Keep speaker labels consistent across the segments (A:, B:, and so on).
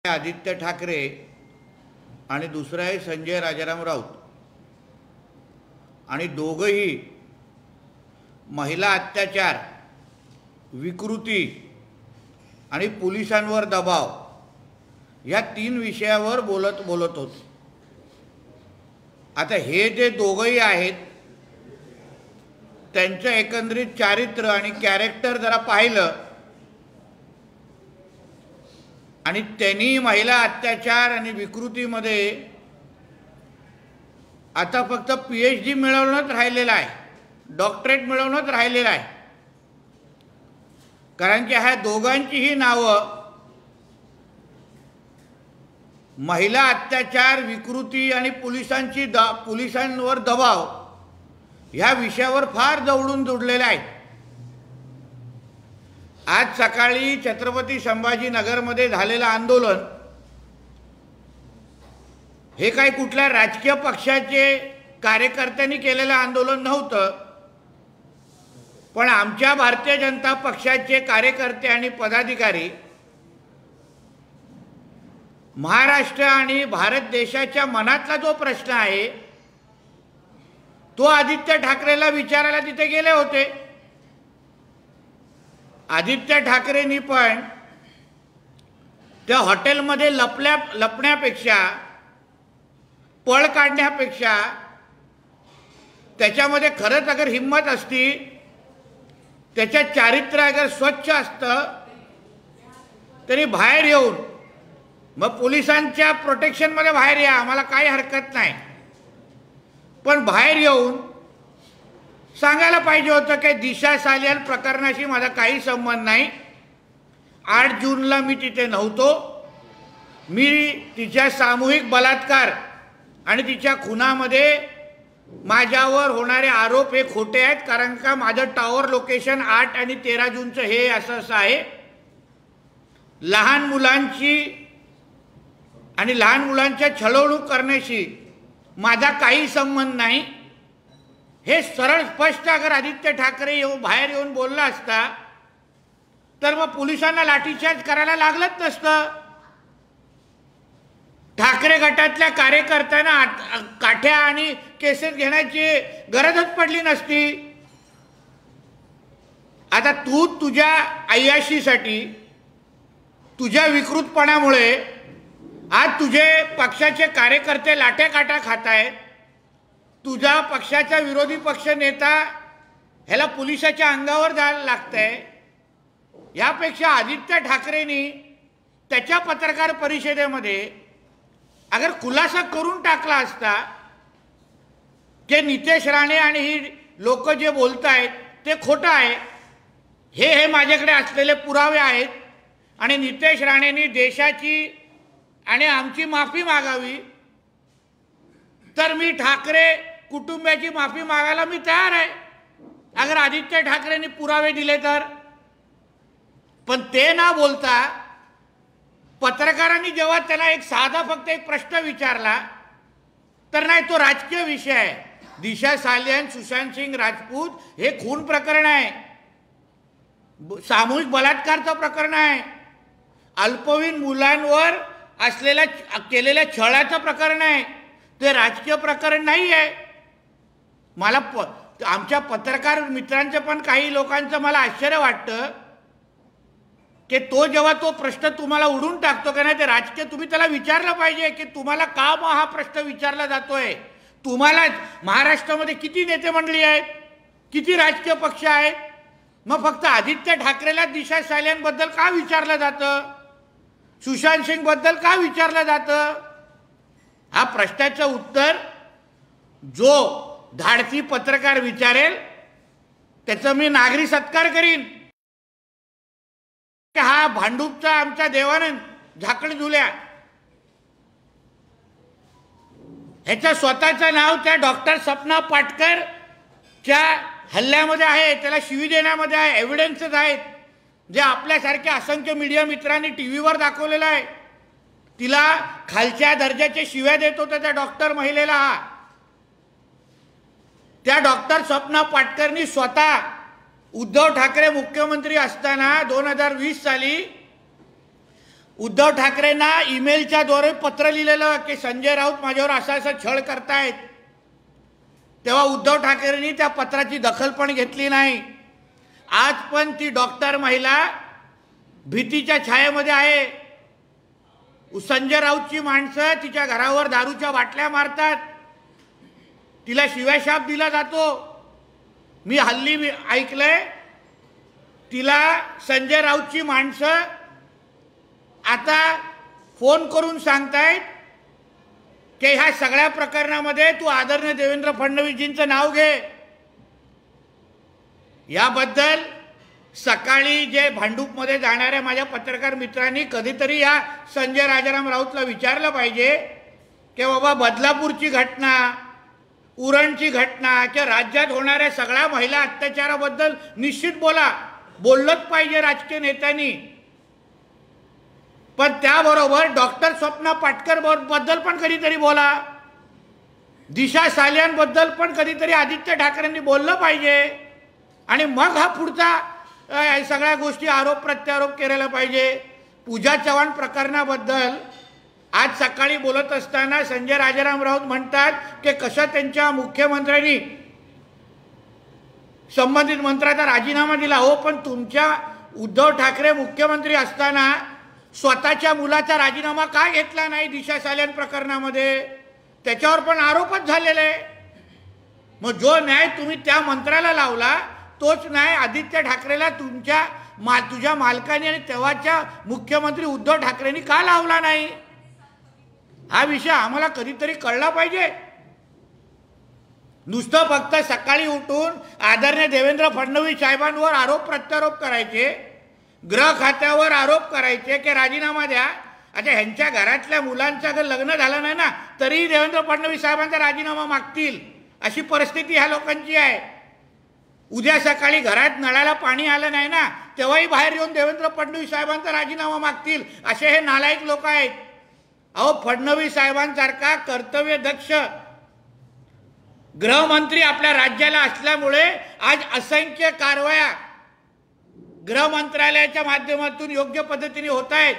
A: आदित्य ठाकरे आणि दुसरा आहे संजय राजाराम राऊत आणि दोघंही महिला अत्याचार, विकृती आणि पोलिसांवर दबाव या तीन विषयावर बोलत होते। आता हे जे दोघंही आहेत त्यांचं एकंदरीत चारित्र्य आणि कॅरेक्टर जरा पाहिलं आणि त्यांनी महिला अत्याचार आणि विकृतीमध्ये आता फक्त PhD मिळवणंच राहिलेलं आहे, डॉक्टरेट मिळवणंच राहिलेलं आहे। कारण की ह्या दोघांचीही नावं महिला अत्याचार, विकृती आणि पोलिसांवर दबाव ह्या विषयावर फार जवळून जोडलेले आहेत। आज सकाळी छत्रपती संभाजीनगरमध्ये झालेलं आंदोलन हे काही कुठल्या राजकीय पक्षाचे कार्यकर्त्यांनी केलेलं आंदोलन नव्हतं, पण आमच्या भारतीय जनता पक्षाचे कार्यकर्ते आणि पदाधिकारी महाराष्ट्र आणि भारत देशाच्या मनातला जो प्रश्न आहे तो आदित्य ठाकरेला विचारायला तिथे गेले होते। आदित्य ठाकरेंनी पण त्या हॉटेलमध्ये लपण्यापेक्षा, पळ काढण्यापेक्षा त्याच्यामध्ये खरंच अगर हिम्मत असती, त्याच्या चारित्र्य अगर स्वच्छ असतं तरी बाहेर येऊन मग पोलिसांच्या प्रोटेक्शनमध्ये बाहेर या, आम्हाला काही हरकत नाही, पण बाहेर येऊन सांगायला पाहिजे होतं की दिशा सालियान प्रकरणाशी माझा काही संबंध नाही। 8 जूनला मी तिथे नव्हतो, मी तिच्या सामूहिक बलात्कार आणि तिच्या खुनामध्ये माझ्यावर होणारे आरोप हे खोटे आहेत, कारण का माझं टॉवर लोकेशन 8 आणि 13 जूनचं हे असं आहे। लहान मुलांची आणि लहान मुलांच्या छळवणूक करण्याशी माझा काही संबंध नाही, हे सरळ स्पष्ट अगर आदित्य ठाकरे बाहेर येऊन बोलला असता तर मग पोलिसांना लाठीचार्ज करायला लागलंच नसतं। ठाकरे गटातल्या कार्यकर्त्यांना काठ्या आणि केसेस घेण्याची गरजच पडली नसती। आता तू तुझ्या अय्याशीसाठी, तुझ्या विकृतपणामुळे आज तुझे पक्षाचे कार्यकर्ते लाठ्या काठ्या खात आहेत, तुझा पक्षाचा विरोधी पक्ष नेता ह्याला पोलिसाच्या अंगावर जायला लागतंय। यापेक्षा आदित्य ठाकरेंनी त्याच्या पत्रकार परिषदेमध्ये अगर खुलासा करून टाकला असता की नितेश राणे आणि ही लोक जे बोलत आहेत ते खोटं आहे, हे माझ्याकडे असलेले पुरावे आहेत आणि नितेश राणेंनी देशाची आणि आमची माफी मागावी, तर मी ठाकरे कुटुंबाची माफी मागायला मी तयार आहे अगर आदित्य ठाकरेंनी पुरावे दिले तर। पण ते ना बोलता पत्रकारांनी जेव्हा त्याला एक साधा फक्त एक प्रश्न विचारला तर नाही, तो राजकीय विषय आहे। दिशा सालियान, सुशांत सिंग राजपूत हे खून प्रकरण आहे, सामूहिक बलात्कारचं प्रकरण आहे, अल्पवयीन मुलांवर केलेल्या छळाचं प्रकरण आहे, ते राजकीय प्रकरण नाही आहे। मला आमच्या पत्रकार मित्रांचं पण काही लोकांचं मला आश्चर्य वाटतं की तो जेव्हा तो प्रश्न तुम्हाला उडून टाकतो का नाही, ते राजकीय, तुम्ही त्याला विचारलं पाहिजे की तुम्हाला का हा प्रश्न विचारला जातोय। तुम्हाला महाराष्ट्रामध्ये किती नेते मंडळी आहेत, किती राजकीय पक्ष आहेत, मग फक्त आदित्य ठाकरेला दिशा सालियानबद्दल का विचारलं जातं, सुशांत सिंग बद्दल का विचारलं जातं? हा प्रश्नाचं उत्तर जो धाडसी पत्रकार विचारेल त्याचा मी नागरी सत्कार करीन। हा भांडूपचा आमच्या देवानंद झाकण झुल्या, ह्याचं स्वतःचं नाव त्या डॉक्टर सपना पाटकरच्या हल्ल्यामध्ये आहे, त्याला शिवी देण्यामध्ये आहे, एव्हिडन्सेस आहेत जे आपल्यासारख्या असंख्य मीडिया मित्रांनी टीव्हीवर दाखवलेलं आहे। तिला खालच्या दर्जाच्या शिव्या देत होता त्या डॉक्टर महिलेला। त्या डॉक्टर सपना पाटकरनी स्वतः उद्धव ठाकरे मुख्यमंत्री असताना 2020 साली उद्धव ठाकरेंना ईमेलच्या द्वारे पत्र लिहिलेलं की संजय राऊत माझ्यावर असा छळ करतायत, तेव्हा उद्धव ठाकरेंनी त्या पत्राची दखल पण घेतली नाही. आज पण ती डॉक्टर महिला भीतीच्या छायेमध्ये आहे. संजय राऊतची माणसं तिच्या घरावर दारूच्या बाटल्या मारतात, तिला शिव्याशाप दिला जातो. मी हल्ली ऐकलंय तिला संजय राऊतची माणसं आता फोन करून सांगतायत की ह्या सगळ्या प्रकरणामध्ये तू आदरणीय देवेंद्र फडणवीसजींचं नाव घे. याबद्दल सकाळी जे भांडूपमध्ये जाणाऱ्या माझ्या पत्रकार मित्रांनी कधीतरी या संजय राजाराम राऊतला विचारलं पाहिजे की बाबा बदलापूरची घटना, उरणची घटना किंवा राज्यात होणाऱ्या सगळ्या महिला अत्याचाराबद्दल निश्चित बोललंच पाहिजे राजकीय नेत्यांनी. पण त्याबरोबर डॉक्टर स्वप्ना पाटकर बद्दल पण कधीतरी बोला, दिशा सालियानबद्दल पण कधीतरी आदित्य ठाकरेंनी बोललं पाहिजे. आणि मग हा पुढचा सगळ्या गोष्टी आरोप प्रत्यारोप केलेला पाहिजे. पूजा चव्हाण प्रकरणाबद्दल आज सकाळी बोलत असताना संजय राजाराम राऊत म्हणतात की कसं त्यांच्या मुख्यमंत्र्यांनी संबंधित मंत्र्याचा राजीनामा दिला. हो, पण तुमच्या उद्धव ठाकरे मुख्यमंत्री असताना स्वतःच्या मुलाचा राजीनामा का घेतला नाही दिशा सालियान प्रकरणामध्ये? त्याच्यावर पण आरोपच झालेले. मग जो न्याय तुम्ही त्या मंत्र्याला लावला तोच न्याय आदित्य ठाकरेला तुझ्या मालकाने आणि तेव्हाच्या मुख्यमंत्री उद्धव ठाकरेंनी का लावला नाही? हा विषय आम्हाला कधीतरी कळला पाहिजे. नुसतं फक्त सकाळी उठून आदरणीय देवेंद्र फडणवीस साहेबांवर आरोप प्रत्यारोप करायचे, गृह खात्यावर आरोप करायचे की राजीनामा द्या. अच्छा, ह्यांच्या घरातल्या मुलांचं अगर लग्न झालं नाही ना तरी देवेंद्र फडणवीस साहेबांचा राजीनामा मागतील, अशी परिस्थिती ह्या लोकांची आहे. उद्या सकाळी घरात नळाला पाणी आलं नाही ना तेव्हाही बाहेर येऊन देवेंद्र फडणवीस साहेबांचा राजीनामा मागतील, असे हे नालायक लोक आहेत. अहो, फडणवीस साहेबांसारखा कर्तव्यदक्ष गृहमंत्री आपल्या राज्याला असल्यामुळे आज असंख्य कारवाया गृह मंत्रालयाच्या माध्यमातून योग्य पद्धतीने होत आहेत.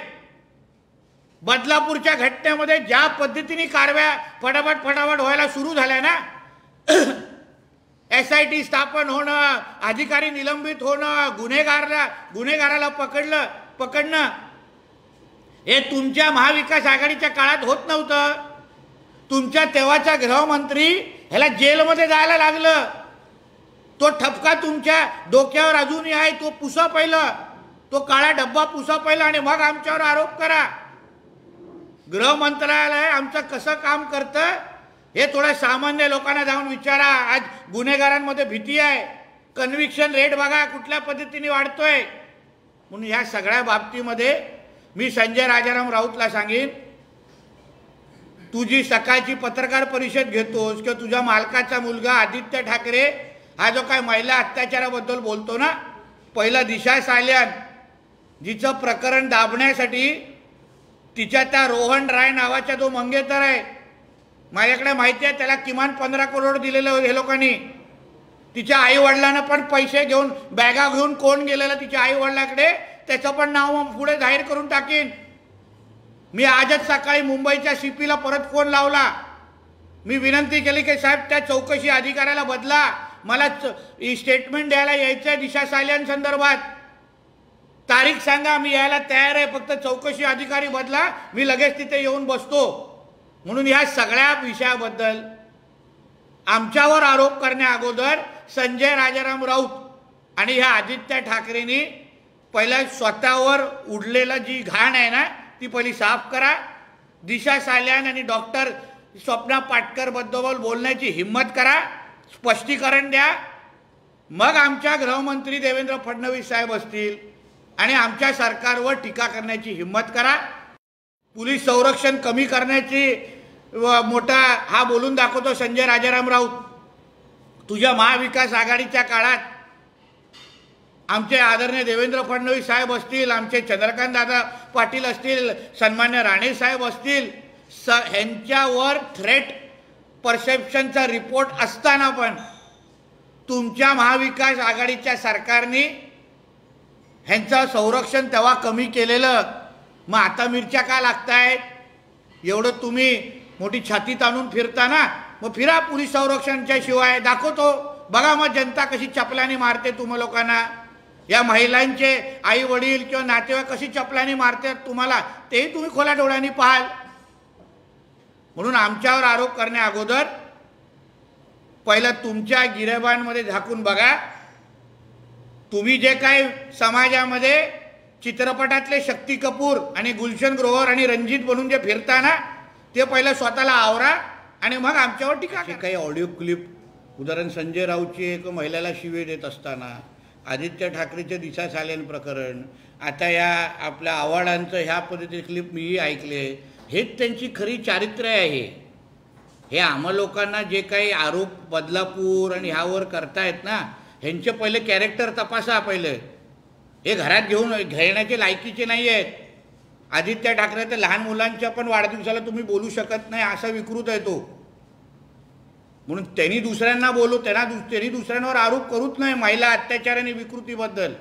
A: बदलापूरच्या घटनेमध्ये ज्या पद्धतीने कारवाया फटाफट व्हायला सुरू झाल्या ना, SIT स्थापन होणं, अधिकारी निलंबित होणं, गुन्हेगाराला पकडणं, हे तुमच्या महाविकास आघाडीच्या काळात होत नव्हतं. तुमच्या तेव्हाचा गृहमंत्री ह्याला जेलमध्ये जायला लागलं. तो ठपका तुमच्या डोक्यावर अजूनही आहे, तो पुसा पहिलं, तो काळा डब्बा पुसा पहिला आणि मग आमच्यावर आरोप करा. गृह मंत्रालय आमचं कसं काम करतं हे थोड्या सामान्य लोकांना जाऊन विचारा. आज गुन्हेगारांमध्ये भीती आहे, कन्व्हिक्शन रेट बघा कुठल्या पद्धतीने वाढतोय. म्हणून ह्या सगळ्या बाबतीमध्ये मी संजय राजाराम राऊतला सांगेन, तुझी सकाळची पत्रकार परिषद घेतोस किंवा तुझ्या मालकाचा मुलगा आदित्य ठाकरे हा जो काय महिला अत्याचाराबद्दल बोलतो ना, पहिला दिशा सालियान जिचं प्रकरण दाबण्यासाठी तिच्या त्या रोहन राय नावाचा जो मंगेतर आहे, माझ्याकडे माहिती आहे, त्याला किमान 15 करोड दिलेलं हे लोकांनी. तिच्या आई वडिलांना पण पैसे घेऊन बॅगा घेऊन कोण गेलेलं तिच्या आई वडिलांकडे त्याचं पण नाव पुढे जाहीर करून टाकेन. मी आजच सकाळी मुंबईच्या CPला परत फोन लावला. मी विनंती केली की साहेब त्या चौकशी अधिकाऱ्याला बदला, मला स्टेटमेंट द्यायला यायचं आहे दिशा सालियान संदर्भात, तारीख सांगा, मी यायला तयार आहे, फक्त चौकशी अधिकारी बदला, मी लगेच तिथे येऊन बसतो. म्हणून ह्या सगळ्या विषयाबद्दल आमच्यावर आरोप करण्या अगोदर संजय राजाराम राऊत आणि ह्या आदित्य ठाकरेंनी पहिला स्वतःवर उडलेला जी घाण आहे ना ती पहिली साफ करा. दिशा सालियान आणि डॉक्टर स्वप्ना पाटकर बद्दल बोलण्याची हिम्मत करा, स्पष्टीकरण द्या. मग आमच्या गृहमंत्री देवेंद्र फडणवीस साहेब असतील आणि आमच्या सरकारवर टीका करण्याची हिम्मत करा. पोलीस संरक्षण कमी करण्याची मोठा हा बोलून दाखवतो संजय राजाराम राऊत. तुझ्या महाविकास आघाडीच्या काळात आमचे आदरणीय देवेंद्र फडणवीस साहेब असतील, आमचे चंद्रकांत दादा पाटील असतील, सन्मान्य राणे साहेब असतील, ह्यांच्यावर थ्रेट परसेप्शनचा रिपोर्ट असताना पण तुमच्या महाविकास आघाडीच्या सरकारने ह्यांचं संरक्षण तेव्हा कमी केलेलं. मग आता मिरच्या का लागतायत? एवढं तुम्ही मोठी छाती ताणून फिरता ना, मग फिरा पोलीस संरक्षणच्या शिवाय, दाखवतो बघा मग जनता कशी चपलाने मारते तुम्हा लोकांना. या महिलांचे आई वडील किंवा नातेवाईक कशी चपलाने मारतात तुम्हाला, तेही तुम्ही खोल्या डोळ्यांनी पाहाल. म्हणून आमच्यावर आरोप करण्या अगोदर पहिलं तुमच्या गिरेबांमध्ये झाकून बघा. तुम्ही जे काही समाजामध्ये चित्रपटातले शक्ती कपूर आणि गुलशन ग्रोवर आणि रणजित बनून जे फिरता ना, ते पहिलं स्वतःला आवरा आणि मग आमच्यावर टीका करा. काही ऑडिओ क्लिप, उदाहरण संजय राऊतची एक महिलेला शिवे देत असताना, आदित्य ठाकरेचे दिशा सालेन प्रकरण, आता या आपल्या आव्हाडांचं ह्या पद्धतीचे क्लिप मीही ऐकले. हेच त्यांची खरी चारित्र्य आहे. हे आम्हा लोकांना जे काही आरोप बदलापूर आणि ह्यावर करतायत ना, ह्यांचे पहिले कॅरेक्टर तपासा. पहिले हे घरात घेण्याचे लायकीचे नाही आहेत. आदित्य ठाकरे तर लहान मुलांच्या पण वाढदिवसाला तुम्ही बोलू शकत नाही, असा विकृत आहे तो. म्हणून त्यांनी दुसऱ्यांना बोलू, त्यांनी दुसऱ्यांवर आरोप करूच नाही महिला अत्याचार आणि विकृतीबद्दल.